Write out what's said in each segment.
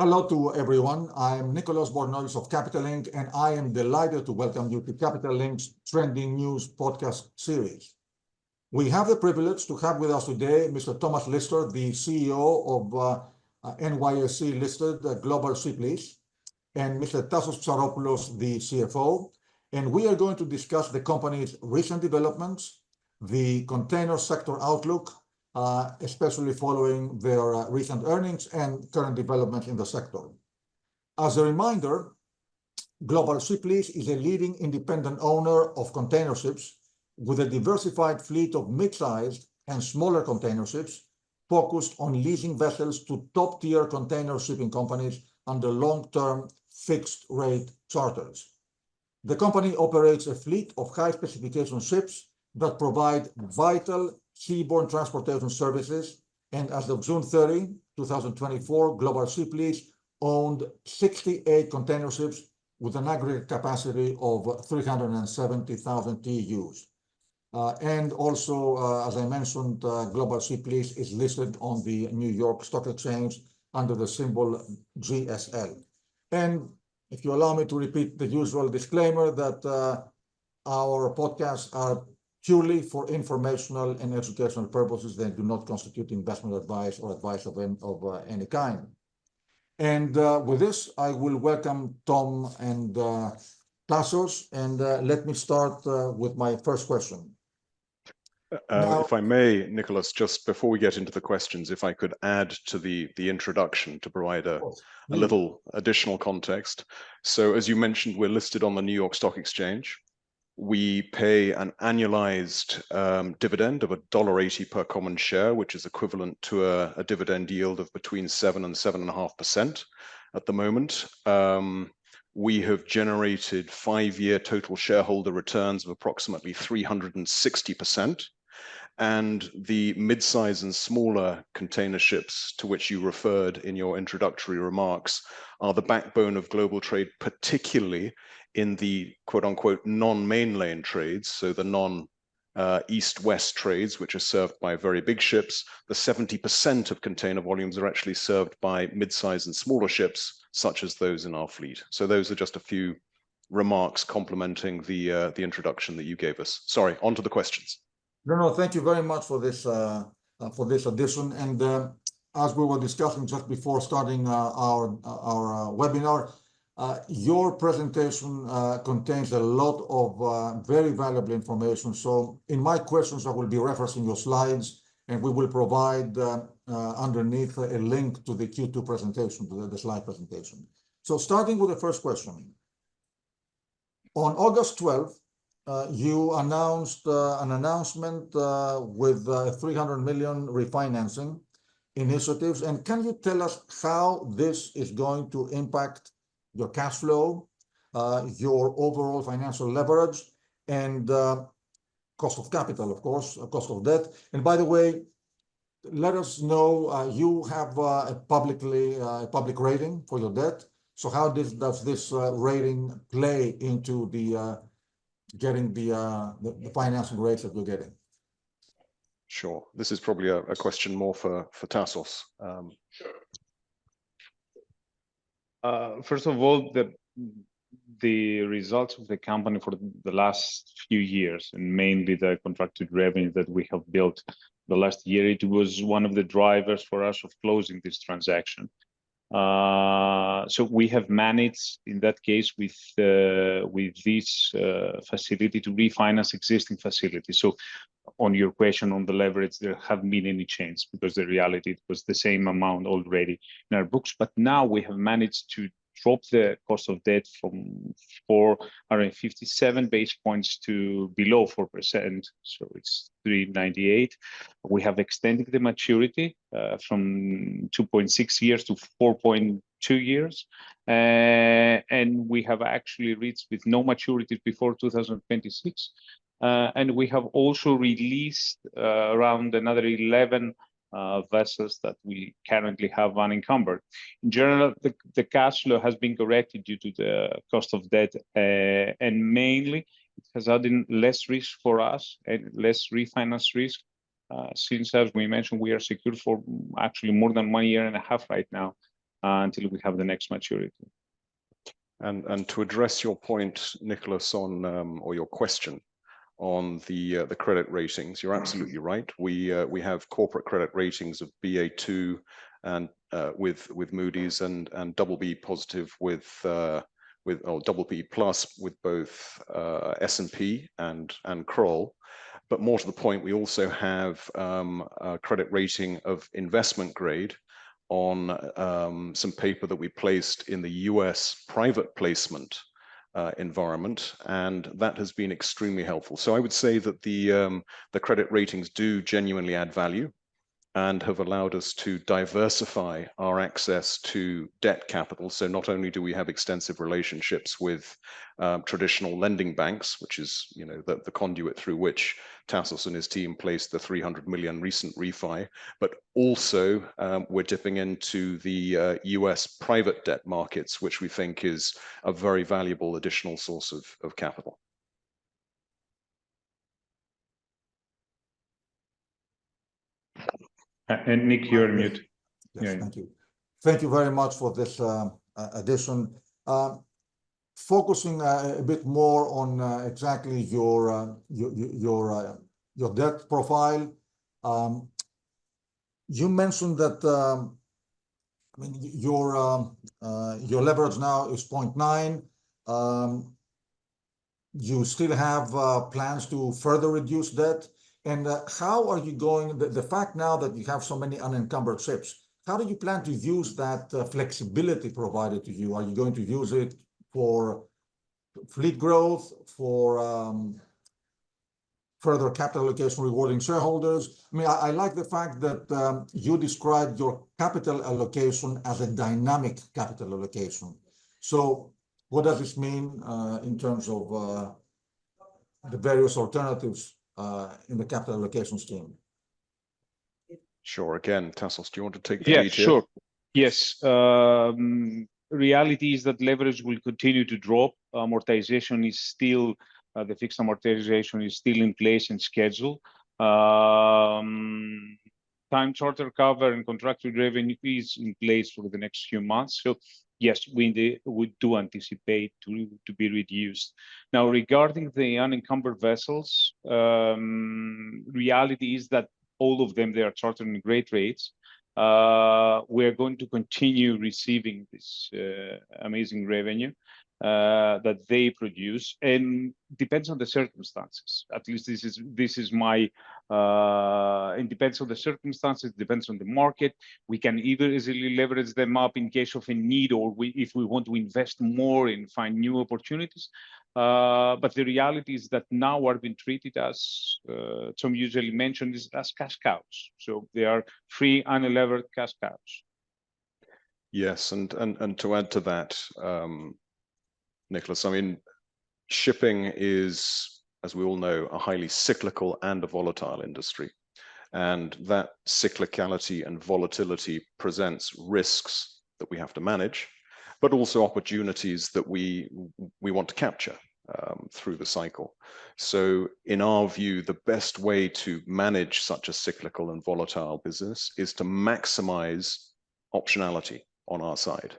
Hello to everyone. I'm Nicolas Bornozis of Capital Link, and I am delighted to welcome you to Capital Link's Trending News podcast series. We have the privilege to have with us today Mr. Thomas Lister, the CEO of NYSE listed global Ship Lease, and Mr. Tassos Psaropoulos, the CFO. And we are going to discuss the company's recent developments, the container sector outlook, especially following their recent earnings and current developments in the sector. As a reminder, Global Ship Lease is a leading independent owner of container ships with a diversified fleet of mid-sized and smaller container ships focused on leasing vessels to top-tier container shipping companies under long-term fixed-rate charters. The company operates a fleet of high-specification ships that provide vital seaborne transportation services, and as of June 30, 2024, Global Ship Lease owned 68 container ships with an aggregate capacity of 370,000 TEUs. And also, as I mentioned, Global Ship Lease is listed on the New York Stock Exchange under the symbol GSL. And if you allow me to repeat the usual disclaimer that our podcasts are purely for informational and educational purposes. They do not constitute investment advice or advice of any kind. And with this, I will welcome Tom and Tassos, and let me start with my first question. If I may, Nicolas, just before we get into the questions, if I could add to the introduction to provide a little additional context. So as you mentioned, we're listed on the New York Stock Exchange. We pay an annualized dividend of $1.80 per common share, which is equivalent to a dividend yield of between 7 and 7.5% at the moment. We have generated 5-year total shareholder returns of approximately 360%. And the mid-size and smaller container ships to which you referred in your introductory remarks are the backbone of global trade, particularly in the quote-unquote non-main lane trades, so the non-east-west trades, which are served by very big ships. The 70% of container volumes are actually served by mid-size and smaller ships, such as those in our fleet. So those are just a few remarks complementing the introduction that you gave us. Sorry, on to the questions. No, thank you very much for this addition. And as we were discussing just before starting our webinar, your presentation contains a lot of very valuable information. So in my questions, I will be referencing your slides, and we will provide underneath a link to the Q2 presentation, to the slide presentation. So starting with the first question. On August 12th, you announced an announcement with 300 million refinancing initiatives. And can you tell us how this is going to impact your cash flow, your overall financial leverage, and cost of capital, of course, cost of debt? And by the way, let us know, you have a public rating for your debt. So how does this rating play into the getting the financing rates that you're getting? Sure. This is probably a question more for Tassos. First of all, the results of the company for the last few years, and mainly the contracted revenue that we have built the last year, it was one of the drivers for us of closing this transaction. So we have managed, in that case, with this facility to refinance existing facilities. So on your question on the leverage, there haven't been any change, because the reality, it was the same amount already in our books. But now we have managed to drop the cost of debt from 457 basis points to below 4%. So it's 398. We have extended the maturity from 2.6 years to 4.2 years. And we have actually reached with no maturities before 2026. And we have also released around another 11 vessels that we currently have unencumbered. In general, the cash flow has been corrected due to the cost of debt, and mainly it has added less risk for us and less refinance risk, since, as we mentioned, we are secured for actually more than 1.5 years right now until we have the next maturity. And to address your point, Nicolas, on or your question on the credit ratings, you're absolutely right. We have corporate credit ratings of Ba2 and with Moody's and BB positive with or BB plus with both S&P and Kroll. But more to the point, we also have a credit rating of investment grade on some paper that we placed in the US private placement environment, and that has been extremely helpful. So I would say that the credit ratings do genuinely add value and have allowed us to diversify our access to debt capital. So not only do we have extensive relationships with traditional lending banks, which is the conduit through which Tassos and his team placed the 300 million recent refi, but also we're dipping into the US private debt markets, which we think is a very valuable additional source of capital. And Nick, you're on mute. Yes, yeah. Thank you. Thank you very much for this addition. Focusing a bit more on exactly your debt profile. You mentioned that I mean, your leverage now is 0.9. You still have plans to further reduce debt. And how are you going, the fact now that you have so many unencumbered ships, how do you plan to use that flexibility provided to you? Are you going to use it for fleet growth, for further capital allocation rewarding shareholders? I mean, I like the fact that you described your capital allocation as a dynamic capital allocation. So what does this mean in terms of the various alternatives in the capital allocation scheme? Sure. Again, Tassos, do you want to take the lead here? Sure. Yes. Reality is that leverage will continue to drop. Amortization is still, the fixed amortization is still in place and schedule. Time charter cover and contracted revenue is in place for the next few months. So yes, we do anticipate to be reduced. Now, regarding the unencumbered vessels, reality is that all of them, they are chartering great rates. We are going to continue receiving this amazing revenue that they produce, and depends on the circumstances. At least this is my. It depends on the circumstances. Depends on the market. We can either easily leverage them up in case of a need, or if we want to invest more and find new opportunities. But the reality is that now we're being treated as some usually mentioned as cash cows. So they are free, unlevered cash cows. Yes, and to add to that, Nicolas, I mean, shipping is, as we all know, a highly cyclical and a volatile industry. And that cyclicality and volatility presents risks that we have to manage, but also opportunities that we want to capture through the cycle. So in our view, the best way to manage such a cyclical and volatile business is to maximize optionality on our side.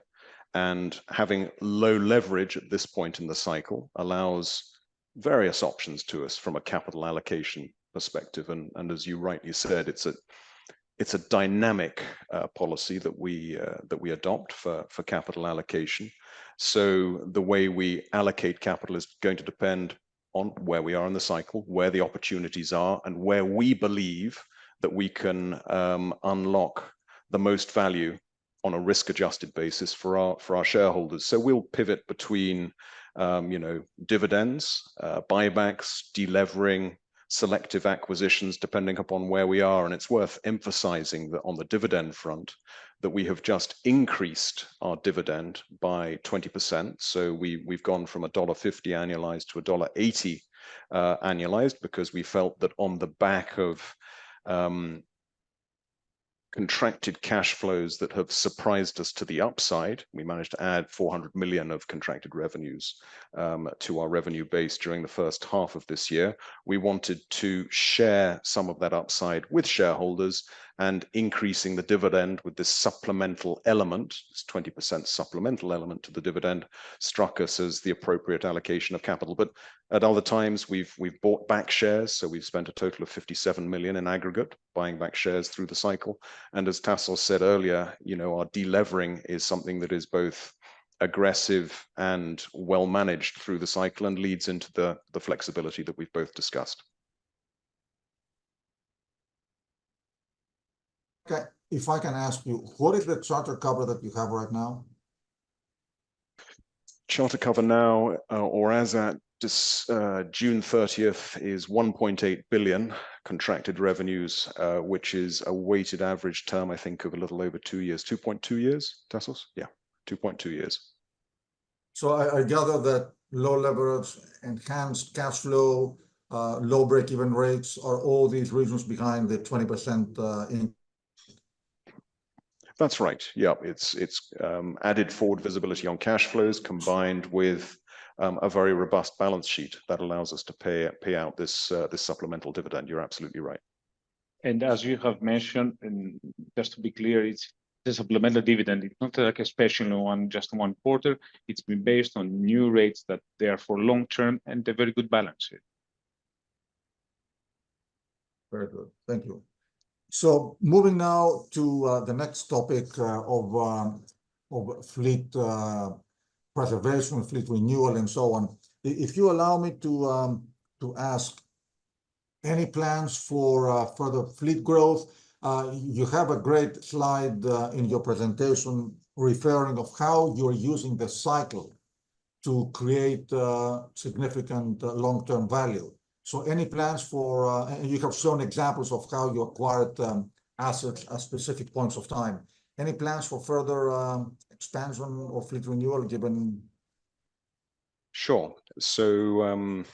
And having low leverage at this point in the cycle allows various options to us from a capital allocation perspective. And as you rightly said, it's a dynamic policy that we adopt for capital allocation. So the way we allocate capital is going to depend on where we are in the cycle, where the opportunities are, and where we believe that we can unlock the most value on a risk-adjusted basis for our shareholders. So we'll pivot between dividends, buybacks, delevering, selective acquisitions, depending upon where we are. And it's worth emphasizing that on the dividend front, that we have just increased our dividend by 20%. So we've gone from $1.50 annualized to $1.80 annualized, because we felt that on the back of contracted cash flows that have surprised us to the upside, we managed to add 400 million of contracted revenues to our revenue base during the first half of this year. We wanted to share some of that upside with shareholders and increasing the dividend with this supplemental element, this 20% supplemental element to the dividend, struck us as the appropriate allocation of capital. But at other times, we've bought back shares, so we've spent a total of 57 million in aggregate buying back shares through the cycle. And as Tassos said earlier, our delevering is something that is both aggressive and well managed through the cycle and leads into the flexibility that we've both discussed. Okay, if I can ask you, what is the charter cover that you have right now? Charter cover now, or as at June 30th, is 1.8 billion contracted revenues, which is a weighted average term, I think, of a little over 2 years, 2.2 years, Tassos? Yeah, 2.2 years. So I gather that low leverage, enhanced cash flow, low break-even rates are all these reasons behind the 20% in. That's right. Yeah, it's added forward visibility on cash flows combined with a very robust balance sheet that allows us to pay out this supplemental dividend. You're absolutely right. And as you have mentioned, and just to be clear, it's the supplemental dividend. It's not like a special one, just 1 quarter. It's been based on new rates that they are for long term and a very good balance sheet. Very good. Thank you. So moving now to the next topic of fleet preservation, fleet renewal, and so on. If you allow me to ask, any plans for further fleet growth? You have a great slide in your presentation referring of how you're using the cycle to create significant long-term value. So any plans for, and you have shown examples of how you acquired assets at specific points of time. Any plans for further expansion or fleet renewal given? Sure. So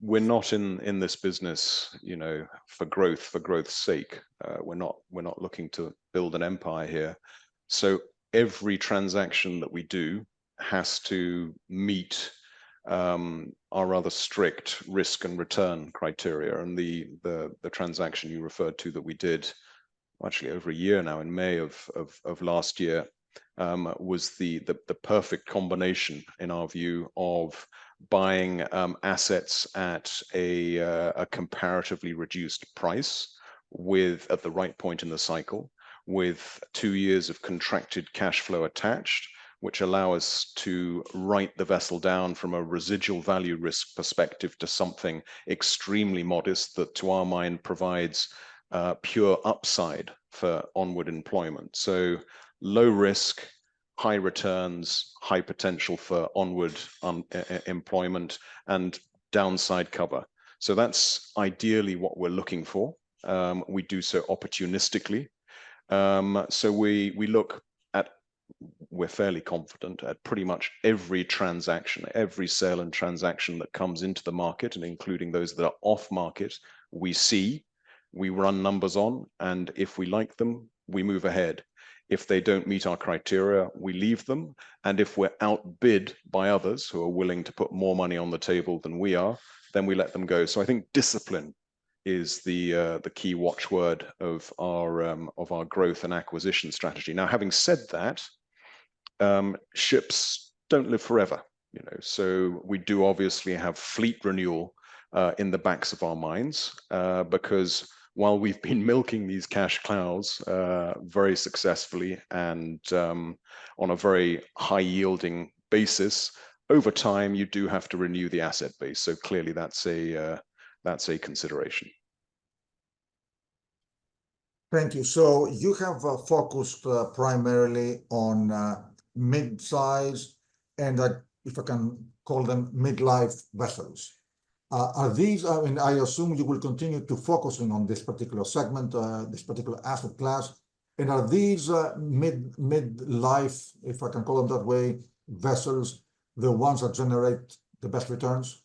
we're not in this business, for growth's sake. We're not looking to build an empire here. So every transaction that we do has to meet our rather strict risk and return criteria. And the transaction you referred to that we did actually over a year now, in May of last year, was the perfect combination, in our view, of buying assets at a comparatively reduced price at the right point in the cycle, with 2 years of contracted cash flow attached, which allow us to write the vessel down from a residual value risk perspective to something extremely modest that, to our mind, provides pure upside for onward employment. So low risk, high returns, high potential for onward employment, and downside cover. So that's ideally what we're looking for. We do so opportunistically. So we look at, we're fairly confident at pretty much every transaction, every sale and transaction that comes into the market, and including those that are off market, we run numbers on, and if we like them, we move ahead. If they don't meet our criteria, we leave them. And if we're outbid by others who are willing to put more money on the table than we are, then we let them go. So I think discipline is the key watchword of our growth and acquisition strategy. Now, having said that, ships don't live forever, So we do obviously have fleet renewal in the backs of our minds, because while we've been milking these cash cows very successfully and on a very high yielding basis, over time you do have to renew the asset base. So clearly that's a consideration. Thank you. So you have focused primarily on mid-size and, if I can call them, mid-life vessels. Are these, I assume you will continue to focusing on this particular segment, this particular asset class, and are these mid-life, if I can call them that way, vessels, the ones that generate the best returns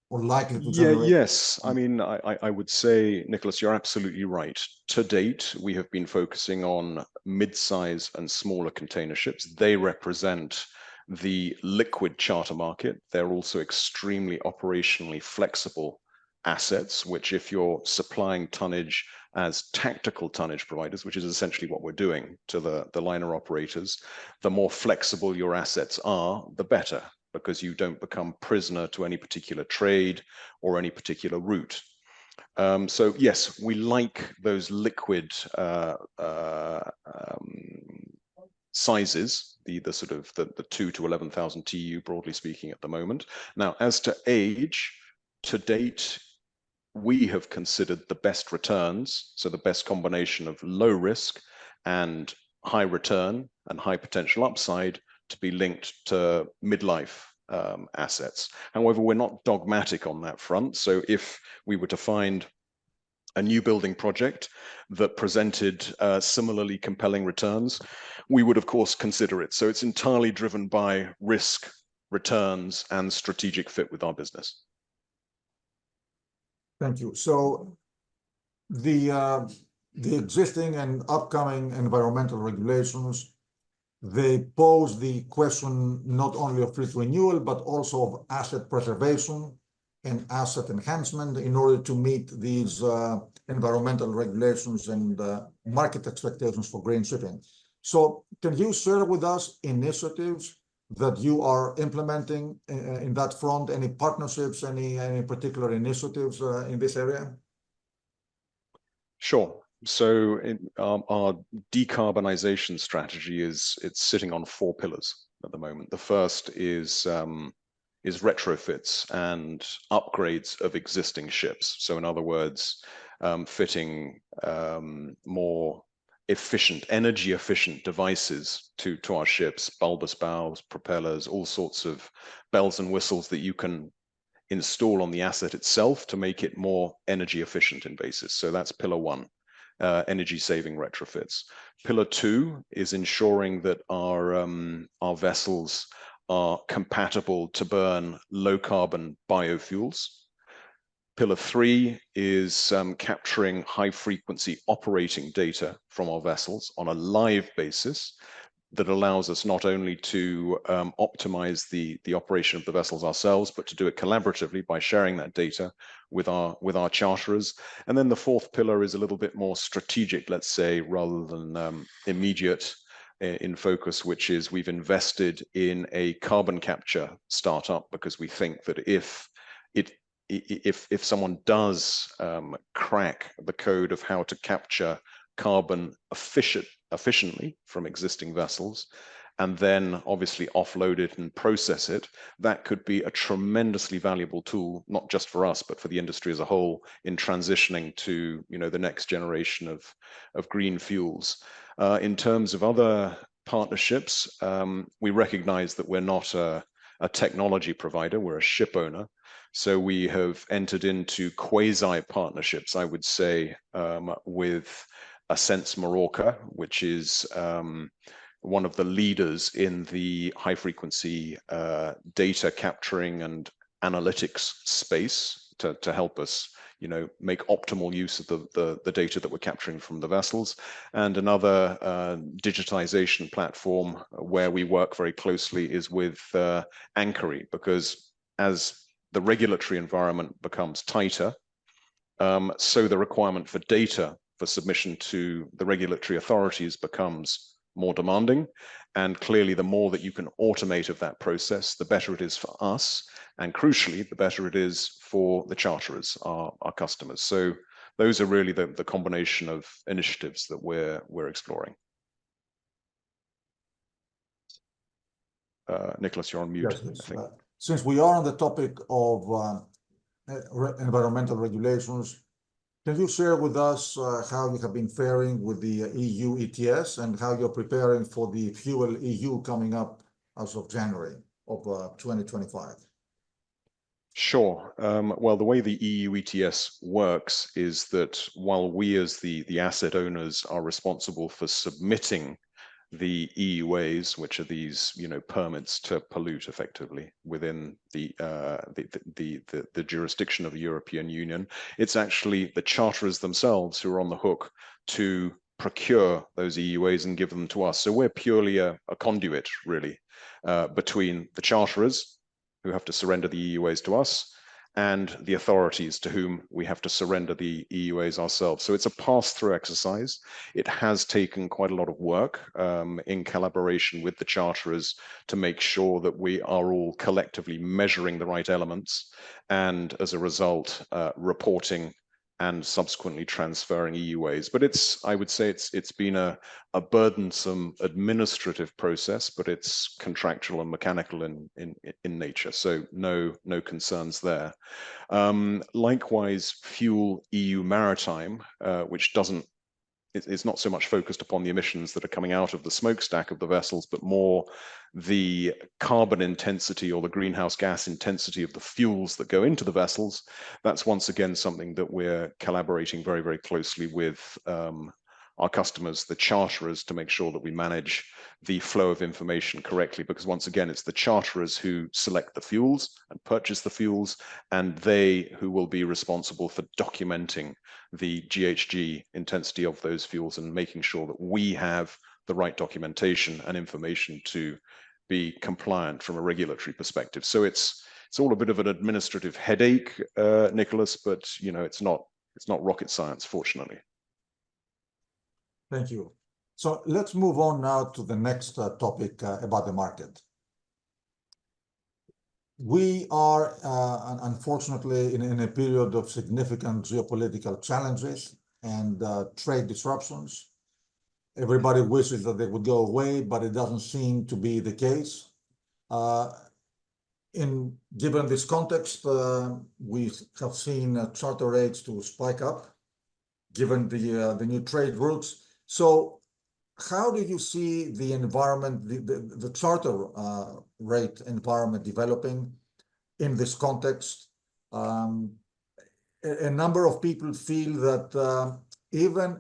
or likely to generate? Yes. I would say, Nicolas, you're absolutely right. To date, we have been focusing on mid-size and smaller container ships. They represent the liquid charter market. They're also extremely operationally flexible assets, which if you're supplying tonnage as tactical tonnage providers, which is essentially what we're doing to the liner operators, the more flexible your assets are, the better, because you don't become prisoner to any particular trade or any particular route. So yes, we like those liquid sizes, the sort of the 2 to 11,000 TEU, broadly speaking, at the moment. Now, as to age, to date, we have considered the best returns, so the best combination of low risk and high return and high potential upside, to be linked to midlife assets. However, we're not dogmatic on that front. So if we were to find a new building project that presented similarly compelling returns, we would of course consider it. So it's entirely driven by risk, returns, and strategic fit with our business. Thank you. So the existing and upcoming environmental regulations, they pose the question not only of fleet renewal, but also of asset preservation and asset enhancement in order to meet these environmental regulations and market expectations for green shipping. So can you share with us initiatives that you are implementing in that front? Any partnerships, any particular initiatives in this area? Sure. So our decarbonization strategy it's sitting on 4 pillars at the moment. The first is retrofits and upgrades of existing ships. So in other words, fitting more efficient, energy efficient devices to our ships, bulbous bows, propellers, all sorts of bells and whistles that you can install on the asset itself to make it more energy efficient in basis. So that's pillar 1, energy saving retrofits. Pillar 2 is ensuring that our vessels are compatible to burn low carbon biofuels. Pillar 3 is capturing high frequency operating data from our vessels on a live basis that allows us not only to optimize the operation of the vessels ourselves, but to do it collaboratively by sharing that data with our charterers. And then the 4th pillar is a little bit more strategic, let's say, rather than immediate in focus, which is we've invested in a carbon capture startup because we think that if someone does crack the code of how to capture carbon efficiently from existing vessels, and then obviously offload it and process it, that could be a tremendously valuable tool, not just for us, but for the industry as a whole in transitioning to, you know, the next generation of green fuels. In terms of other partnerships, we recognize that we're not a technology provider, we're a ship owner. So we have entered into quasi partnerships, I would say, with Ascents Marorka, which is one of the leaders in the high frequency data capturing and analytics space to help us, you know, make optimal use of the data that we're capturing from the vessels, and another digitization platform where we work very closely is with Anchory, because as the regulatory environment becomes tighter, so the requirement for data for submission to the regulatory authorities becomes more demanding. And clearly, the more that you can automate of that process, the better it is for us. And crucially, the better it is for the charterers, our customers. So those are really the combination of initiatives that we're exploring. Nicolas, you're on mute. Yes, I think. Since we are on the topic of environmental regulations, can you share with us how you have been faring with the EU ETS and how you're preparing for the Fuel EU coming up as of January of 2025? Sure. Well, the way the EU ETS works is that while we as the asset owners are responsible for submitting the EUAs, which are these, you know, permits to pollute effectively within the jurisdiction of the European Union, it's actually the charterers themselves who are on the hook to procure those EUAs and give them to us. So we're purely a conduit, really, between the charterers who have to surrender the EUAs to us and the authorities to whom we have to surrender the EUAs ourselves. So it's a pass-through exercise. It has taken quite a lot of work in collaboration with the charterers to make sure that we are all collectively measuring the right elements, and as a result, reporting and subsequently transferring EUAs. But I would say it's been a burdensome administrative process, but it's contractual and mechanical in nature. So no concerns there. Likewise, Fuel EU Maritime, which it's not so much focused upon the emissions that are coming out of the smokestack of the vessels, but more the carbon intensity or the greenhouse gas intensity of the fuels that go into the vessels. That's once again something that we're collaborating very, very closely with our customers, the charterers, to make sure that we manage the flow of information correctly, because once again, it's the charterers who select the fuels and purchase the fuels, and they who will be responsible for documenting the GHG intensity of those fuels and making sure that we have the right documentation and information to be compliant from a regulatory perspective. So it's all a bit of an administrative headache, Nicolas, but it's not rocket science, fortunately. Thank you. So let's move on now to the next topic about the market. We are, unfortunately, in a period of significant geopolitical challenges and trade disruptions. Everybody wishes that they would go away, but it doesn't seem to be the case. Given this context, we have seen charter rates to spike up, given the new trade routes. So how do you see the environment, the charter rate environment developing in this context? A number of people feel that even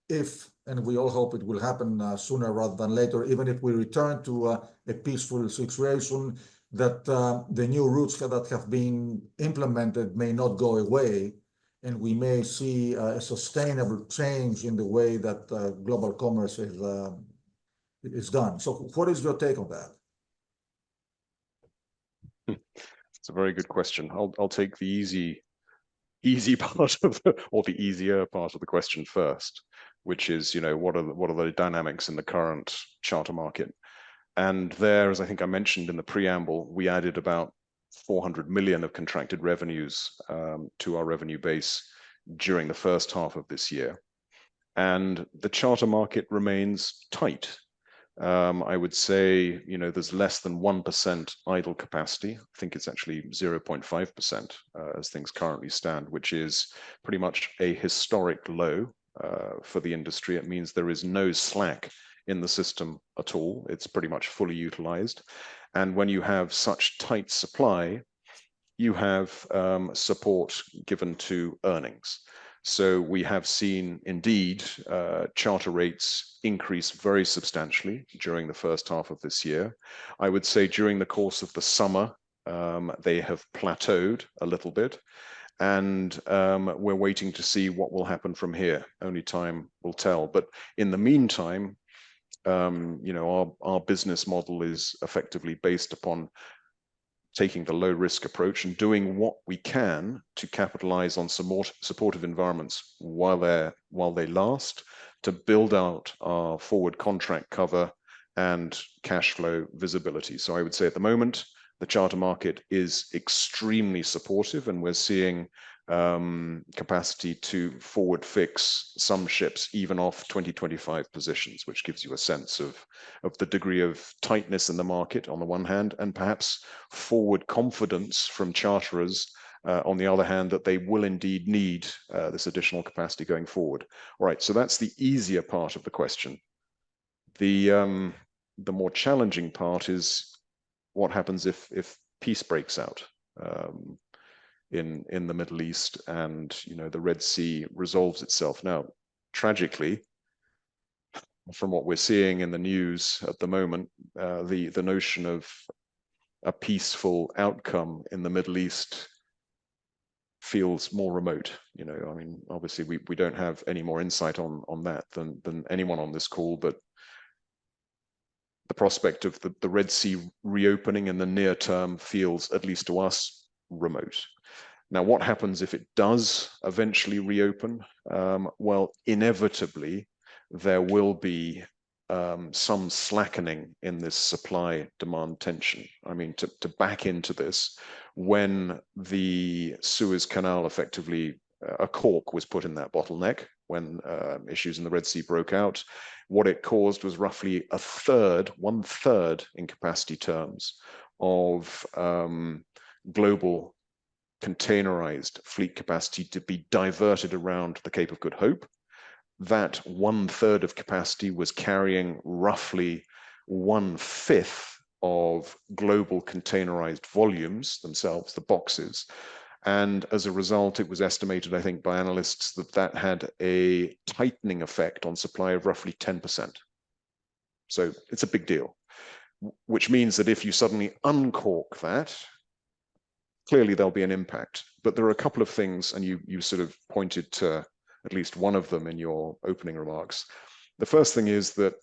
if, and we all hope it will happen sooner rather than later, even if we return to a peaceful situation, that the new routes that have been implemented may not go away, and we may see a sustainable change in the way that global commerce is done. So what is your take on that? It's a very good question. I'll take the easy part of the easier part of the question first, which is, what are the dynamics in the current charter market? And there, as I think I mentioned in the preamble, we added about 400 million of contracted revenues to our revenue base during the first half of this year. And the charter market remains tight. I would say, there's less than 1% idle capacity. I think it's actually 0.5% as things currently stand, which is pretty much a historic low for the industry. It means there is no slack in the system at all. It's pretty much fully utilized. And when you have such tight supply, you have support given to earnings. So we have seen, indeed, charter rates increase very substantially during the first half of this year. I would say during the course of the summer, they have plateaued a little bit. And we're waiting to see what will happen from here. Only time will tell. But in the meantime, our business model is effectively based upon taking the low risk approach and doing what we can to capitalize on some more supportive environments while they last, to build out our forward contract cover and cash flow visibility. So I would say at the moment, the charter market is extremely supportive, and we're seeing capacity to forward fix some ships even off 2025 positions, which gives you a sense of the degree of tightness in the market on the one hand, and perhaps forward confidence from charterers on the other hand, that they will indeed need this additional capacity going forward. All right, so that's the easier part of the question. The more challenging part is what happens if peace breaks out in the Middle East, and the Red Sea resolves itself. Now, tragically, from what we're seeing in the news at the moment, the notion of a peaceful outcome in the Middle East feels more remote. I mean, obviously we don't have any more insight on that than anyone on this call, but the prospect of the Red Sea reopening in the near term feels, at least to us, remote. Now, what happens if it does eventually reopen? Well, inevitably, there will be some slackening in this supply-demand tension. I mean, to back into this, when the Suez Canal effectively, a cork was put in that bottleneck when issues in the Red Sea broke out, what it caused was roughly one third in capacity terms of global containerized fleet capacity to be diverted around the Cape of Good Hope. That 1/3 of capacity was carrying roughly 1/5 of global containerized volumes themselves, the boxes. And as a result, it was estimated, I think, by analysts that that had a tightening effect on supply of roughly 10%. So it's a big deal, which means that if you suddenly uncork that, clearly there'll be an impact. But there are a couple of things, and you sort of pointed to at least one of them in your opening remarks. The first thing is that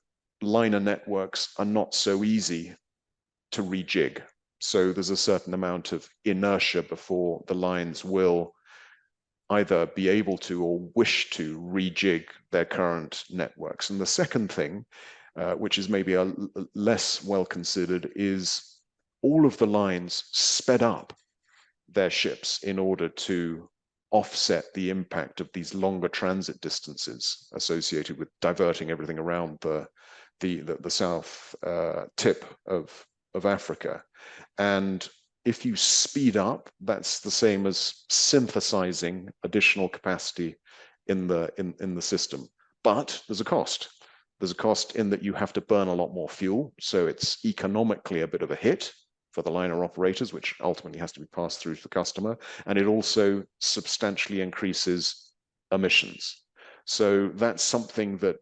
liner networks are not so easy to rejig. So there's a certain amount of inertia before the lines will either be able to or wish to rejig their current networks. And the second thing, which is maybe a less well considered, is all of the lines sped up their ships in order to offset the impact of these longer transit distances associated with diverting everything around the south tip of Africa. And if you speed up, that's the same as synthesizing additional capacity in the system. But there's a cost. There's a cost in that you have to burn a lot more fuel, so it's economically a bit of a hit for the liner operators, which ultimately has to be passed through to the customer, and it also substantially increases emissions. So that's something that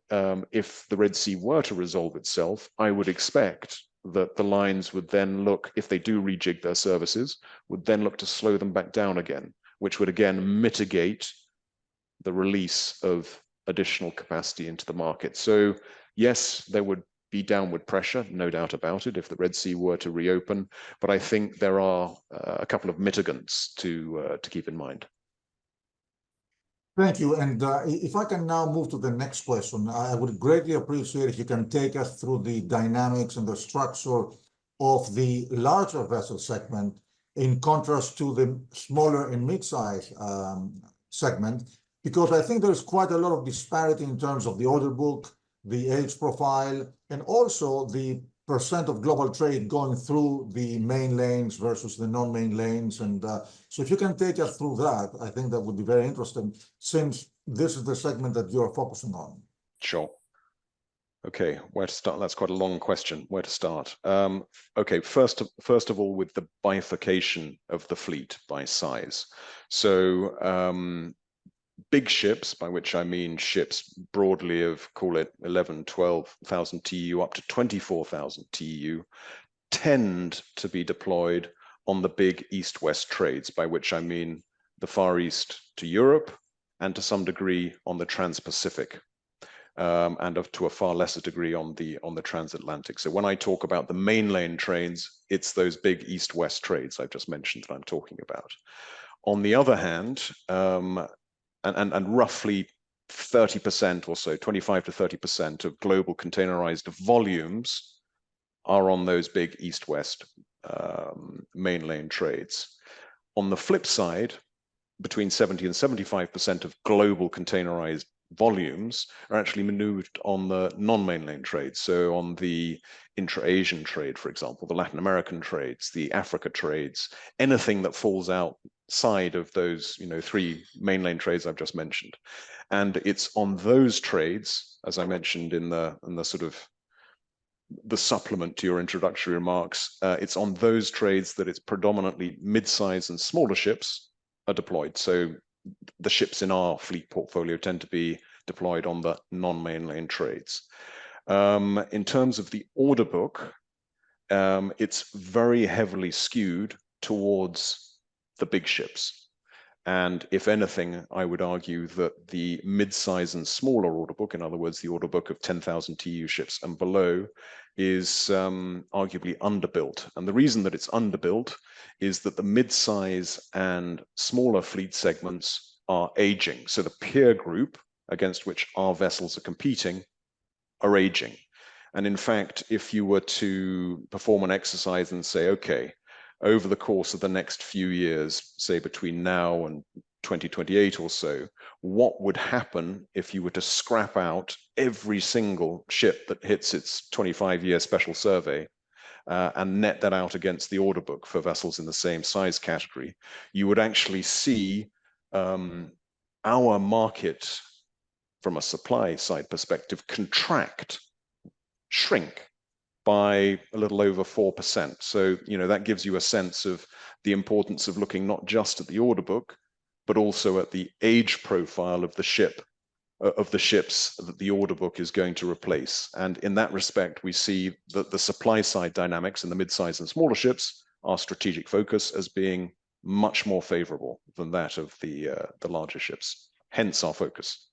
if the Red Sea were to resolve itself, I would expect that the lines would then look, if they do rejig their services, would then look to slow them back down again, which would again mitigate the release of additional capacity into the market. So yes, there would be downward pressure, no doubt about it, if the Red Sea were to reopen. But I think there are a couple of mitigants to keep in mind. Thank you. And if I can now move to the next question, I would greatly appreciate if you can take us through the dynamics and the structure of the larger vessel segment in contrast to the smaller and mid-size segment, because I think there's quite a lot of disparity in terms of the order book, the age profile, and also the percent of global trade going through the main lanes versus the non-main lanes. And so if you can take us through that, I think that would be very interesting, since this is the segment that you're focusing on. Sure. Okay, where to start? That's quite a long question. Where to start? Okay, first of all, with the bifurcation of the fleet by size. So big ships, by which I mean ships broadly of, call it 11, 12,000 TEU up to 24,000 TEU, tend to be deployed on the big east-west trades, by which I mean the Far East to Europe, and to some degree on the Trans-Pacific, and to a far lesser degree on the transatlantic. So when I talk about the main lane trades, it's those big east-west trades I've just mentioned that I'm talking about. On the other hand, and roughly 30% or so, 25 to 30% of global containerized volumes are on those big east-west main lane trades. On the flip side, between 70 and 75% of global containerized volumes are actually maneuvered on the non-main lane trades. So on the intra-Asian trade, for example, the Latin American trades, the Africa trades, anything that falls outside of those, three main lane trades I've just mentioned. And it's on those trades, as I mentioned in the sort of the supplement to your introductory remarks, it's on those trades that it's predominantly mid-size and smaller ships are deployed. So the ships in our fleet portfolio tend to be deployed on the non-main lane trades. In terms of the order book, it's very heavily skewed towards the big ships. And if anything, I would argue that the mid-size and smaller order book, in other words, the order book of 10,000 TEU ships and below, is arguably underbuilt. And the reason that it's underbuilt is that the mid-size and smaller fleet segments are aging. So the peer group against which our vessels are competing are aging. And in fact, if you were to perform an exercise and say, okay, over the course of the next few years, say between now and 2028 or so, what would happen if you were to scrap out every single ship that hits its 25-year special survey and net that out against the order book for vessels in the same size category? You would actually see our market from a supply side perspective contract, shrink by a little over 4%. So, that gives you a sense of the importance of looking not just at the order book, but also at the age profile of the ship, of the ships that the order book is going to replace. And in that respect, we see that the supply side dynamics in the mid-size and smaller ships, our strategic focus, as being much more favorable than that of the larger ships. Hence our focus.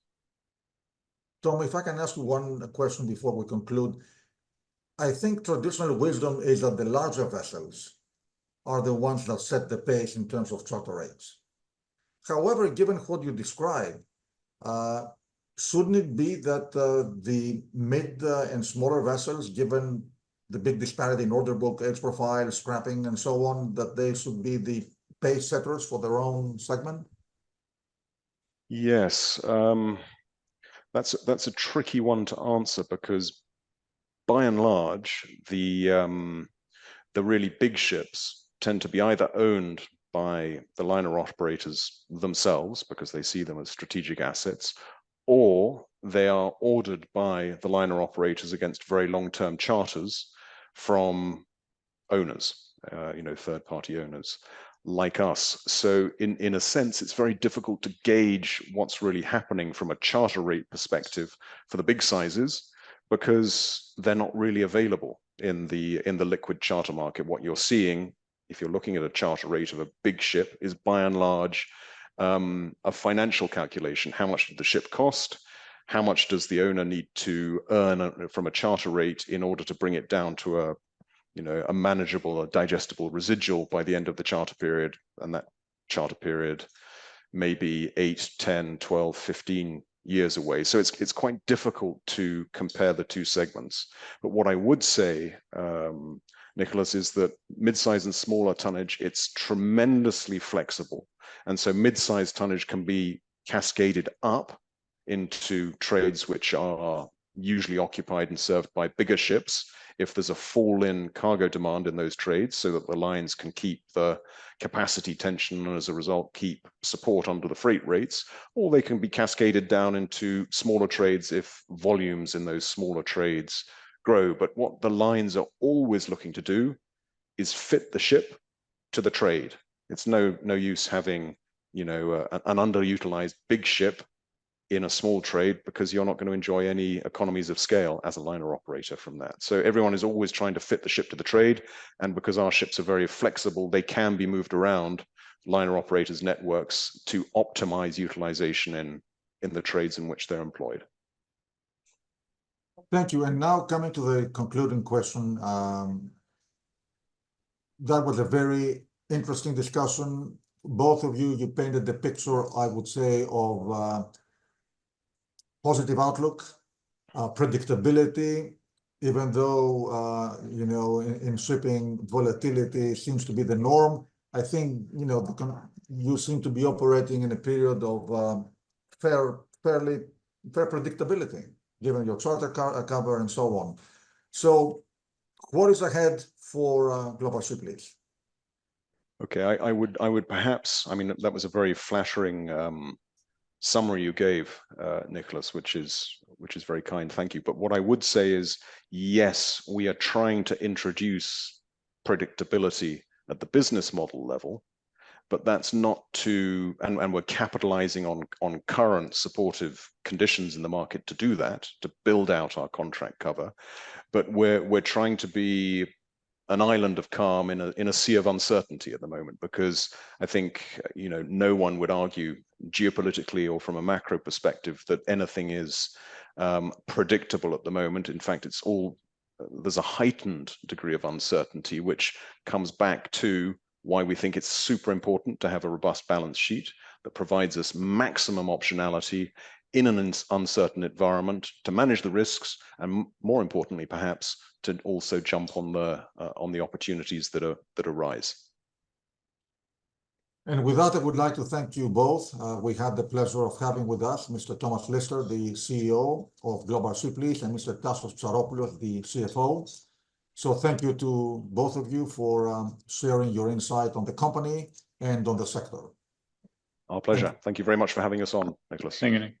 Tom, if I can ask you one question before we conclude. I think traditional wisdom is that the larger vessels are the ones that set the pace in terms of charter rates. However, given what you described, shouldn't it be that the mid and smaller vessels, given the big disparity in order book, age profile, scrapping, and so on, that they should be the pace setters for their own segment? Yes, that's a tricky one to answer, because by and large, the really big ships tend to be either owned by the liner operators themselves because they see them as strategic assets, or they are ordered by the liner operators against very long-term charters from owners, third-party owners like us. So in a sense, it's very difficult to gauge what's really happening from a charter rate perspective for the big sizes, because they're not really available in the liquid charter market. What you're seeing, if you're looking at a charter rate of a big ship, is by and large a financial calculation. How much did the ship cost? How much does the owner need to earn from a charter rate in order to bring it down to a manageable, a digestible residual by the end of the charter period? And that charter period may be 8, 10, 12, 15 years away. So it's quite difficult to compare the two segments. But what I would say, Nicolas, is that mid-size and smaller tonnage, it's tremendously flexible. And so mid-size tonnage can be cascaded up into trades which are usually occupied and served by bigger ships if there's a fall in cargo demand in those trades, so that the lines can keep the capacity tension and as a result keep support under the freight rates, or they can be cascaded down into smaller trades if volumes in those smaller trades grow. But what the lines are always looking to do is fit the ship to the trade. It's no use having an underutilized big ship in a small trade, because you're not going to enjoy any economies of scale as a liner operator from that. So everyone is always trying to fit the ship to the trade, and because our ships are very flexible, they can be moved around liner operators' networks to optimize utilization in the trades in which they're employed. Thank you. And now coming to the concluding question, that was a very interesting discussion. Both of you painted the picture, I would say, of positive outlook, predictability, even though, in shipping, volatility seems to be the norm. I think, you seem to be operating in a period of fair predictability, given your charter cover and so on. So what is ahead for Global Ship Lease? Okay, I would perhaps, that was a very flattering summary you gave, Nicolas, which is very kind. Thank you. But what I would say is, yes, we are trying to introduce predictability at the business model level, but that's not to, and we're capitalizing on current supportive conditions in the market to do that, to build out our contract cover. But we're trying to be an island of calm in a sea of uncertainty at the moment, because I think, you know, no one would argue geopolitically or from a macro perspective that anything is predictable at the moment. In fact, it's all, there's a heightened degree of uncertainty, which comes back to why we think it's super important to have a robust balance sheet that provides us maximum optionality in an uncertain environment to manage the risks, and more importantly, perhaps, to also jump on the opportunities that arise. And with that, I would like to thank you both. We had the pleasure of having with us Mr. Thomas Lister, the CEO of Global Ship Lease, and Mr. Tassos Psaropoulos, the CFO. So thank you to both of you for sharing your insight on the company and on the sector. Our pleasure. Thank you very much for having us on, Nicolas. Thank you, Nick.